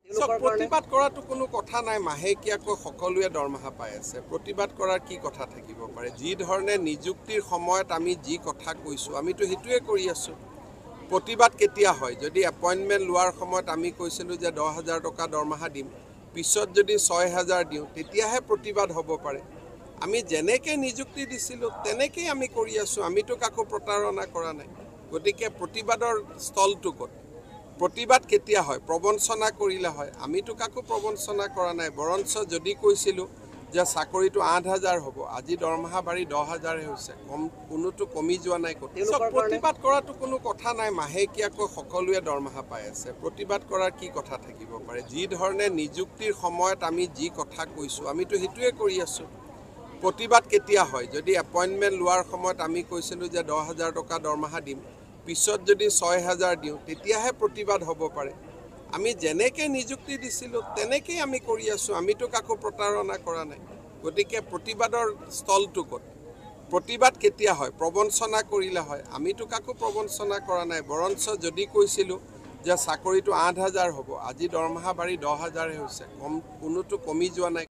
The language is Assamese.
প্ৰতিবাদ কৰাটো কোনো কথা নাই, মাহেকীয়াকৈ সকলোৱে দৰমহা পাই আছে। প্ৰতিবাদ কৰাৰ কি কথা থাকিব পাৰে? যি ধৰণে নিযুক্তিৰ সময়ত আমি যি কথা কৈছোঁ, আমিতো সেইটোৱে কৰি আছোঁ। প্ৰতিবাদ কেতিয়া হয়? যদি এপইণ্টমেণ্ট লোৱাৰ সময়ত আমি কৈছিলোঁ যে 10,000 টকা দৰমহা দিম, পিছত যদি 6,000 দিওঁ, তেতিয়াহে প্ৰতিবাদ হ'ব পাৰে। আমি যেনেকৈ নিযুক্তি দিছিলোঁ তেনেকেই আমি কৰি আছোঁ। আমিতো কাকো প্ৰতাৰণা কৰা নাই। গতিকে প্ৰতিবাদৰ স্থলটো ক'ত? প্ৰতিবাদ কেতিয়া হয়? প্ৰবঞ্চনা কৰিলে হয়। আমিতো কাকো প্ৰবঞ্চনা কৰা নাই। বৰঞ্চ যদি কৈছিলোঁ যে চাকৰিটো 8,000 হ'ব, আজি দৰমহা বাঢ়ি 10,000হে হৈছে, কোনোতো কমি যোৱা নাই। প্ৰতিবাদ কৰাটো কোনো কথা নাই, মাহেকীয়াকৈ সকলোৱে দৰমহা পাই আছে। প্ৰতিবাদ কৰাৰ কি কথা থাকিব পাৰে? যি ধৰণে নিযুক্তিৰ সময়ত আমি যি কথা কৈছোঁ, আমিতো সেইটোৱে কৰি আছোঁ। প্ৰতিবাদ কেতিয়া হয়? যদি এপইণ্টমেণ্ট লোৱাৰ সময়ত আমি কৈছিলোঁ যে 10,000 টকা দৰমহা দিম, পিছত যদি 6,000 দিওঁ, তেতিয়াহে প্ৰতিবাদ হ'ব পাৰে। আমি যেনেকৈ নিযুক্তি দিছিলোঁ তেনেকেই আমি কৰি আছোঁ। আমিতো কাকো প্ৰতাৰণা কৰা নাই। গতিকে প্ৰতিবাদৰ স্থলটো ক'ত? প্ৰতিবাদ কেতিয়া হয়? প্ৰবঞ্চনা কৰিলে হয়। আমিতো কাকো প্ৰবঞ্চনা কৰা নাই। বৰঞ্চ যদি কৈছিলোঁ যে চাকৰিটো 8,000 হ'ব, আজি দৰমহা বাঢ়ি 10,000হে হৈছে, কোনোতো কমি যোৱা নাই।